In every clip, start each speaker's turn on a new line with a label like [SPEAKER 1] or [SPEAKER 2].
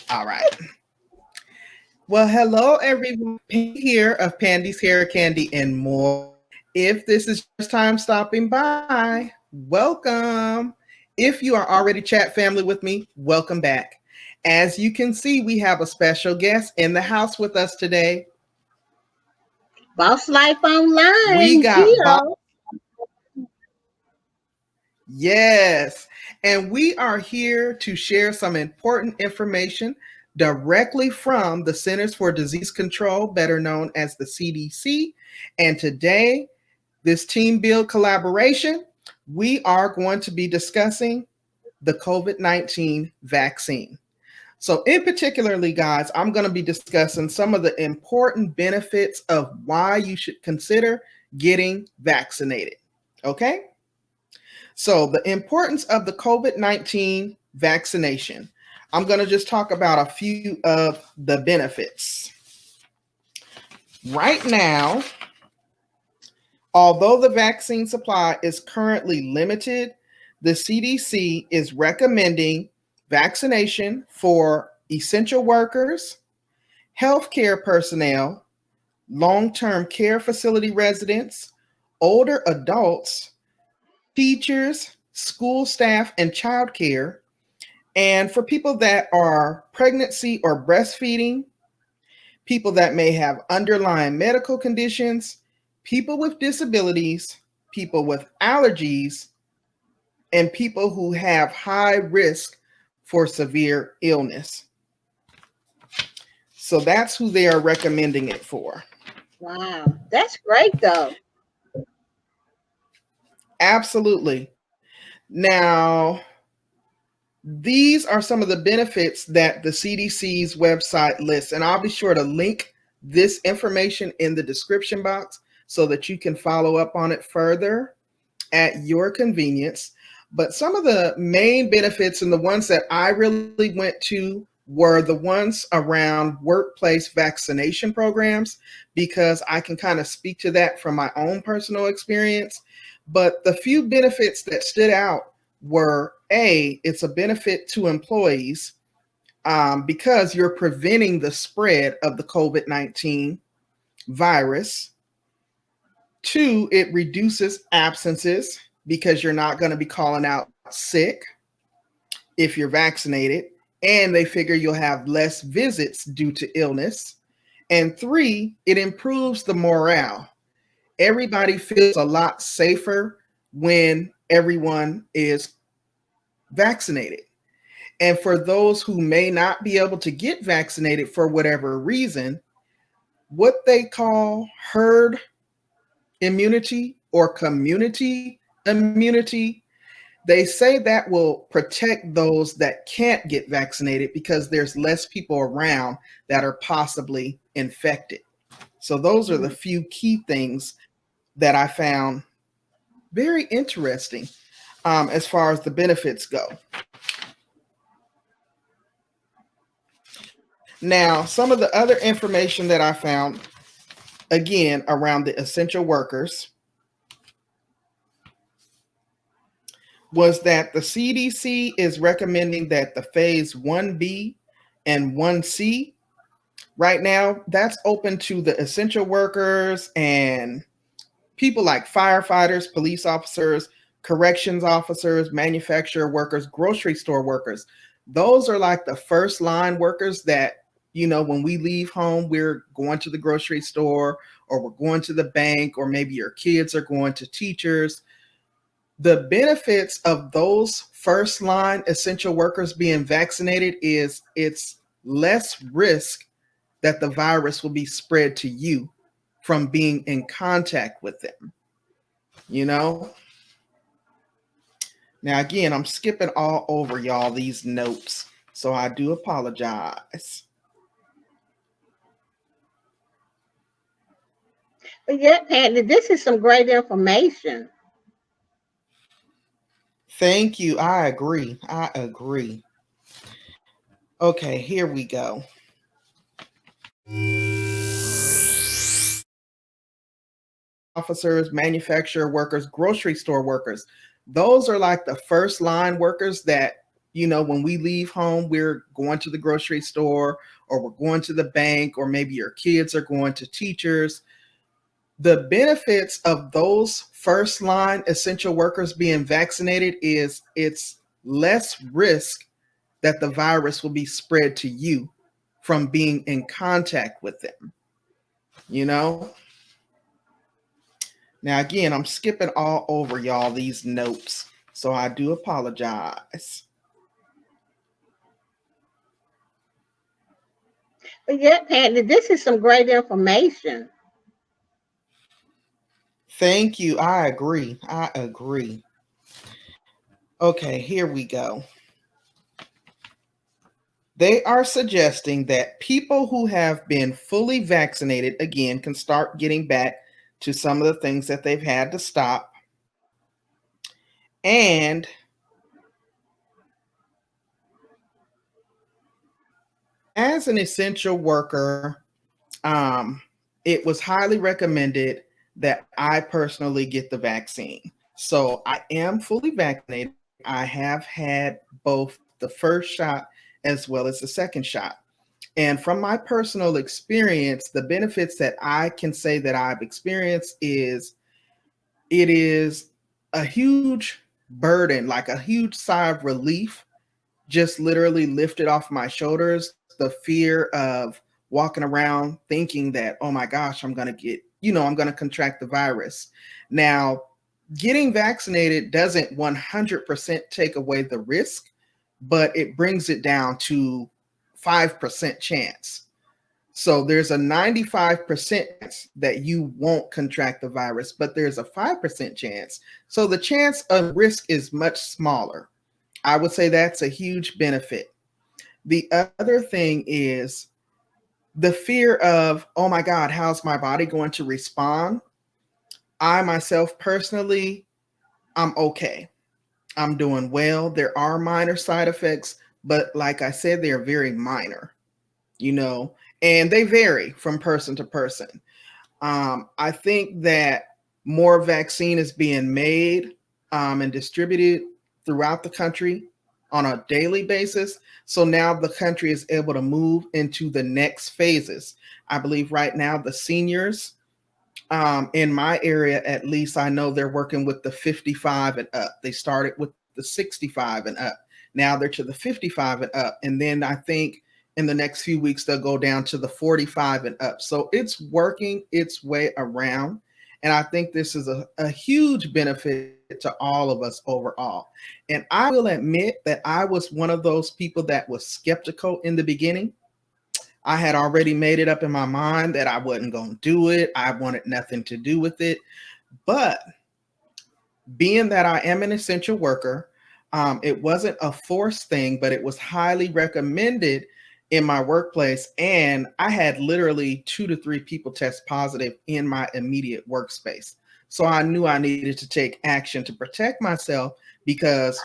[SPEAKER 1] All right. Well, hello everyone. Pandi here of Pandy's Hair Candy and More. If this is your first time stopping by, welcome. If you are already chat family with me, welcome back. As you can see, we have a special guest in the house with us today.
[SPEAKER 2] Boss Life
[SPEAKER 1] We
[SPEAKER 2] Online,
[SPEAKER 1] got Bob.
[SPEAKER 2] Gio.
[SPEAKER 1] Yes. And we are here to share some important information directly from the Centers for Disease Control, better known as the CDC. And today, this team build collaboration, we are going to be discussing the COVID-19 vaccine. So in particularly, guys, I'm going to be discussing some of the important benefits of why you should consider getting vaccinated. Okay? So the importance of the COVID-19 vaccination. I'm going to just talk about a few of the benefits. Right now, although the vaccine supply is currently limited, the CDC is recommending vaccination for essential workers, healthcare personnel, long-term care facility residents, older adults, teachers, school staff, and childcare, and for people that are pregnancy or breastfeeding, people that may have underlying medical conditions, people with disabilities, people with allergies, and people who have high risk for severe illness. So that's who they are recommending it for.
[SPEAKER 2] Wow, that's great though.
[SPEAKER 1] Absolutely. Now, these are some of the benefits that the CDC's website lists, and I'll be sure to link this information in the description box so that you can follow up on it further at your convenience. But some of the main benefits and the ones that I really went to were the ones around workplace vaccination programs, because I can kind of speak to that from my own personal experience. But the few benefits that stood out were it's a benefit to employees because you're preventing the spread of the COVID-19 virus. 2, it reduces absences because you're not going to be calling out sick if you're vaccinated, and they figure you'll have less visits due to illness. And 3, it improves the morale. Everybody feels a lot safer when everyone is vaccinated. And for those who may not be able to get vaccinated for whatever reason, what they call herd immunity or community immunity, they say that will protect those that can't get vaccinated because there's less people around that are possibly infected. So those are the few key things that I found very interesting as far as the benefits go. Now, some of the other information that I found, again, around the essential workers, was that the CDC is recommending that the phase 1B and 1C, right now, that's open to the essential workers and people like firefighters, police officers, corrections officers, manufacturer workers, grocery store workers. Those are like the first line workers that, when we leave home, we're going to the grocery store or we're going to the bank, or maybe your kids are going to teachers. The benefits of those first line essential workers being vaccinated is it's less risk that the virus will be spread to you from being in contact with them. Now, again, I'm skipping all over y'all these notes, so I do apologize.
[SPEAKER 2] But yeah, Patty, this is some great information.
[SPEAKER 1] Thank you. I agree. Okay, here we go. Officers, manufacturer workers, grocery store workers. Those are like the first line workers that, when we leave home, we're going to the grocery store or we're going to the bank, or maybe your kids are going to teachers. The benefits of those first line essential workers being vaccinated is it's less risk that the virus will be spread to you from being in contact with them. You know? Now, again, I'm skipping all over y'all these notes, so I do apologize.
[SPEAKER 2] But yeah, Patty, this is some great information.
[SPEAKER 1] Thank you. I agree. I agree. Okay, here we go. They are suggesting that people who have been fully vaccinated, again, can start getting back to some of the things that they've had to stop. And as an essential worker, it was highly recommended that I personally get the vaccine. So I am fully vaccinated. I have had both the first shot as well as the second shot. And from my personal experience, the benefits that I can say that I've experienced is it is a huge burden, like a huge sigh of relief, just literally lifted off my shoulders. The fear of walking around thinking that, oh my gosh, I'm going to get, I'm going to contract the virus. Now, getting vaccinated doesn't 100% take away the risk, but it brings it down to 5% chance. So there's a 95% chance that you won't contract the virus, but there's a 5% chance. So the chance of risk is much smaller. I would say that's a huge benefit. The other thing is the fear of, oh my God, how's my body going to respond? I myself personally, I'm okay. I'm doing well. There are minor side effects, but like I said, they're very minor, and they vary from person to person. I think that more vaccine is being made and distributed throughout the country on a daily basis. So now the country is able to move into the next phases. I believe right now the seniors in my area, at least, I know they're working with the 55 and up. They started with the 65 and up. Now they're to the 55 and up. And then I think in the next few weeks, they'll go down to the 45 and up. So it's working its way around. And I think this is a huge benefit to all of us overall. And I will admit that I was one of those people that was skeptical in the beginning. I had already made it up in my mind that I wasn't going to do it. I wanted nothing to do with it. But being that I am an essential worker, it wasn't a forced thing, but it was highly recommended in my workplace. And I had literally 2 to 3 people test positive in my immediate workspace. So I knew I needed to take action to protect myself because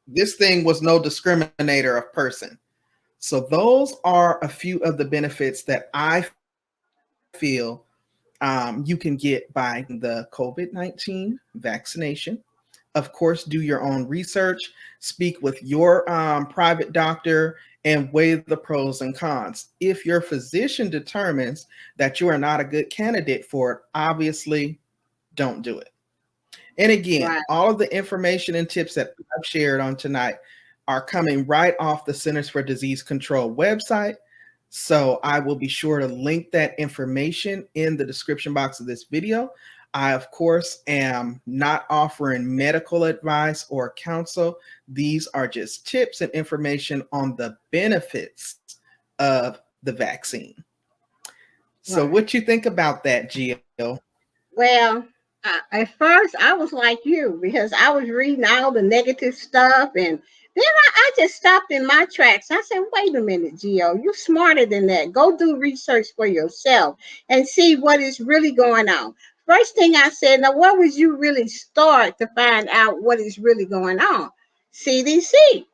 [SPEAKER 1] this thing was no discriminator of person. So those are a few of the benefits that I feel you can get by the COVID-19 vaccination. Of course, do your own research, speak with your private doctor, and weigh the pros and cons. If your physician determines that you are not a good candidate for it, obviously don't do it. And again,
[SPEAKER 2] Right.
[SPEAKER 1] all of the information and tips that I've shared on tonight are coming right off the Centers for Disease Control website. So I will be sure to link that information in the description box of this video. I, of course, am not offering medical advice or counsel. These are just tips and information on the benefits of the vaccine. So
[SPEAKER 2] Right.
[SPEAKER 1] what you think about that, Jill?
[SPEAKER 2] Well, at first I was like you because I was reading all the negative stuff, and then I just stopped in my tracks. I said, "Wait a minute, Gio, you're smarter than that. Go do research for yourself and see what is really going on." First thing I said, "Now, where would you really start to find out what is really going on?" CDC.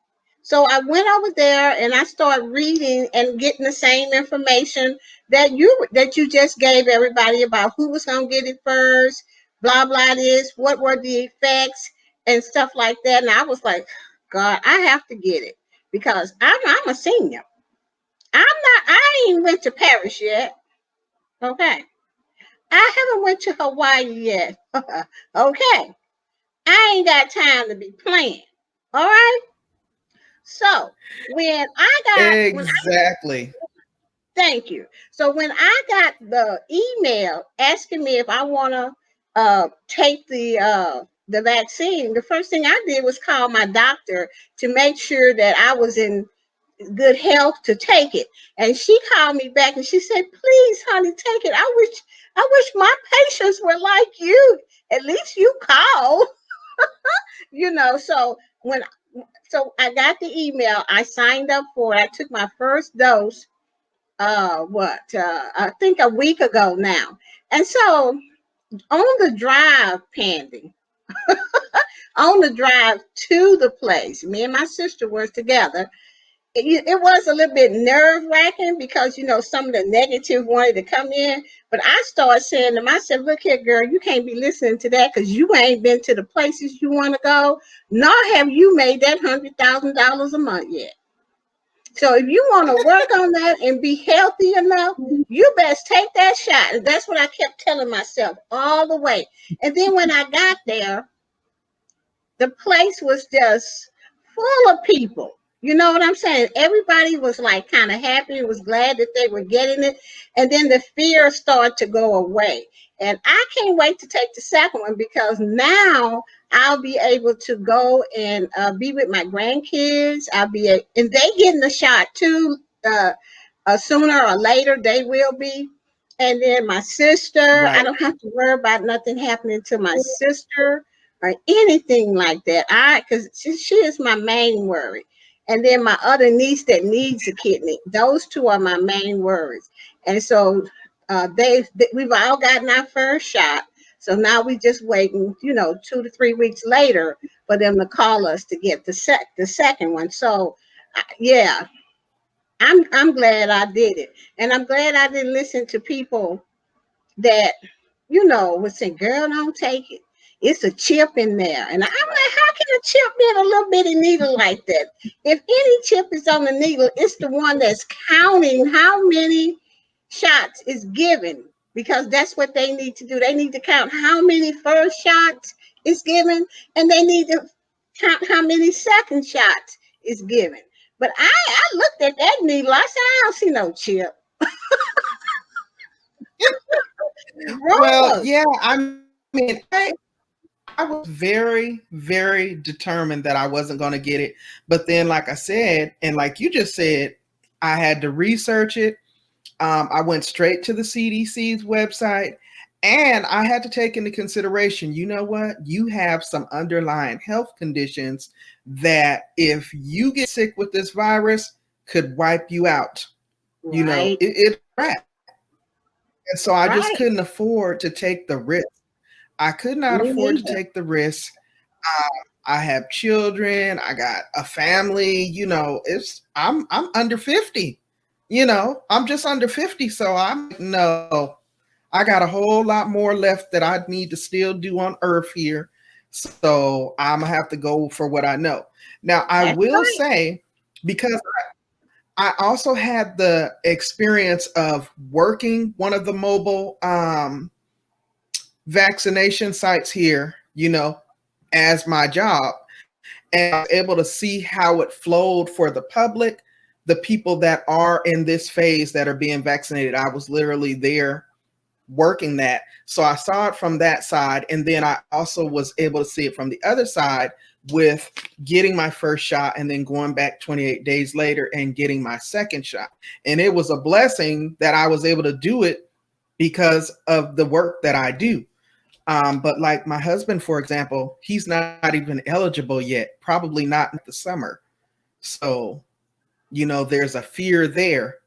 [SPEAKER 2] So I went over there and I started reading and getting the same information that you just gave everybody about who was gonna get it first, blah blah this, what were the effects and stuff like that. And I was like, God, I have to get it because I'm a senior. I ain't went to Paris yet. Okay. I haven't went to Hawaii yet. Okay. I ain't got time to be playing. All right. So when
[SPEAKER 1] Exactly.
[SPEAKER 2] thank you. So when I got the email asking me if I want to take the vaccine, the first thing I did was call my doctor to make sure that I was in good health to take it. And she called me back and she said, "Please, honey, take it. I wish my patients were like you. At least you call." When so I got the email, I signed up for it. I took my first dose I think a week ago now. And so on the drive, Pandy, on the drive to the place, me and my sister were together. It was a little bit nerve wracking because some of the negative wanted to come in, but I started saying to myself, "Look here, girl, you can't be listening to that because you ain't been to the places you want to go, nor have you made that $100,000 a month yet. So if you want to work on that and be healthy enough, you best take that shot." And that's what I kept telling myself all the way. And then when I got there, the place was just full of people. You know what I'm saying? Everybody was like kind of happy, was glad that they were getting it. And then the fear started to go away. And I can't wait to take the second one because now I'll be able to go and be with my grandkids. And they getting the shot too. Sooner or later, they will be. And then my sister, I
[SPEAKER 1] Right.
[SPEAKER 2] don't have to worry about nothing happening to my sister or anything like that. Because she is my main worry. And then my other niece that needs a kidney. Those two are my main worries. And so we've all gotten our first shot. So now we just waiting, 2 to 3 weeks later for them to call us to get the second one. So yeah, I'm glad I did it, and I'm glad I didn't listen to people that would say, "Girl, don't take it. It's a chip in there." And I'm like, "How can a chip be in a little bitty needle like that? If any chip is on the needle, it's the one that's counting how many shots is given because that's what they need to do. They need to count how many first shots is given, and they need to count how many second shots is given." But I looked at that needle. I said, "I don't see no chip
[SPEAKER 1] Well,
[SPEAKER 2] wrong."
[SPEAKER 1] yeah, I was very, very determined that I wasn't going to get it. But then, like I said, and like you just said, I had to research it. I went straight to the CDC's website and I had to take into consideration, you know what? You have some underlying health conditions that if you get sick with this virus could wipe you out.
[SPEAKER 2] Right,
[SPEAKER 1] It's crap. And so I just
[SPEAKER 2] right.
[SPEAKER 1] couldn't afford to take the risk. I could not
[SPEAKER 2] Me
[SPEAKER 1] afford to
[SPEAKER 2] neither.
[SPEAKER 1] take the risk. I have children. I got a family. I'm under 50. I'm just under 50. So I'm like, no, I got a whole lot more left that I need to still do on Earth here. So I'm gonna have to go for what I know. Now I
[SPEAKER 2] That's
[SPEAKER 1] will
[SPEAKER 2] right.
[SPEAKER 1] say, because I also had the experience of working one of the mobile vaccination sites here, as my job. And I was able to see how it flowed for the public, the people that are in this phase that are being vaccinated. I was literally there working that. So I saw it from that side. And then I also was able to see it from the other side with getting my first shot and then going back 28 days later and getting my second shot. And it was a blessing that I was able to do it because of the work that I do. But like my husband, for example, he's not even eligible yet, probably not in the summer. So, there's a fear there.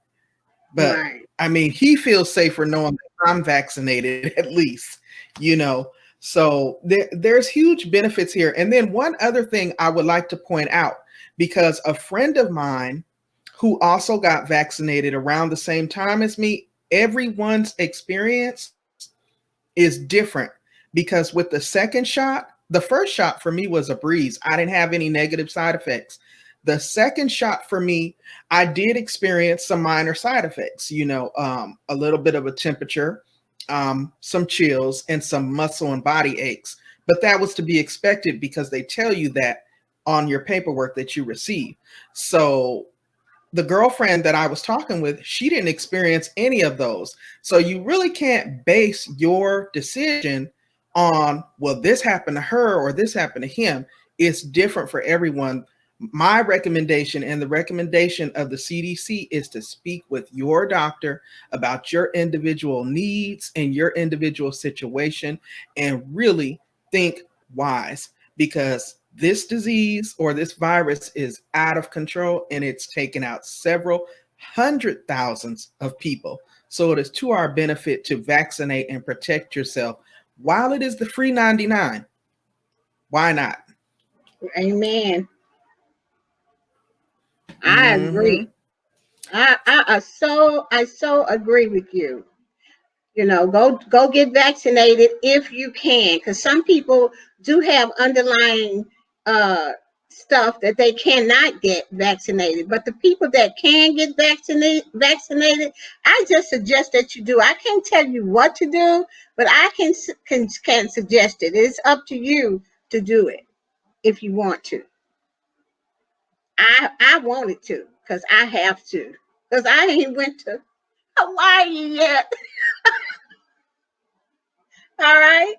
[SPEAKER 1] But
[SPEAKER 2] Right.
[SPEAKER 1] I mean, he feels safer knowing that I'm vaccinated at least, you know. So there's huge benefits here. And then one other thing I would like to point out, because a friend of mine who also got vaccinated around the same time as me, everyone's experience is different, because with the second shot, the first shot for me was a breeze. I didn't have any negative side effects. The second shot for me, I did experience some minor side effects, a little bit of a temperature, some chills, and some muscle and body aches. But that was to be expected because they tell you that on your paperwork that you receive. So the girlfriend that I was talking with, she didn't experience any of those. So you really can't base your decision on, well, this happened to her or this happened to him. It's different for everyone. My recommendation and the recommendation of the CDC is to speak with your doctor about your individual needs and your individual situation and really think wise, because this disease or this virus is out of control and it's taken out several hundred thousands of people. So it is to our benefit to vaccinate and protect yourself while it is the free 99. Why not?
[SPEAKER 2] Amen. I
[SPEAKER 1] Mm-hmm.
[SPEAKER 2] agree. I so agree with you. Go get vaccinated if you can, because some people do have underlying uh stuff that they cannot get vaccinated. But the people that can get vaccinated, I just suggest that you do. I can't tell you what to do, but I can suggest it. It's up to you to do it if you want to. I wanted to, because I have to, because I ain't went to Hawaii yet. All right.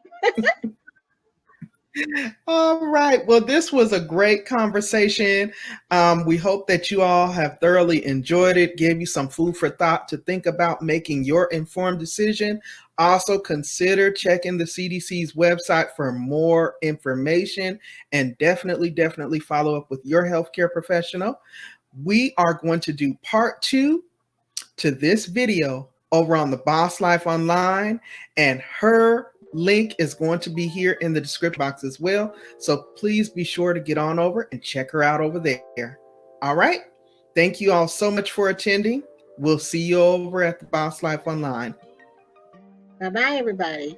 [SPEAKER 1] All right. Well, this was a great conversation. We hope that you all have thoroughly enjoyed it, gave you some food for thought to think about making your informed decision. Also, consider checking the CDC's website for more information, and definitely follow up with your healthcare professional. We are going to do part 2 to this video over on the Boss Life Online, and her link is going to be here in the description box as well. So please be sure to get on over and check her out over there. All right. Thank you all so much for attending. We'll see you over at the Boss Life Online.
[SPEAKER 2] Bye bye, everybody.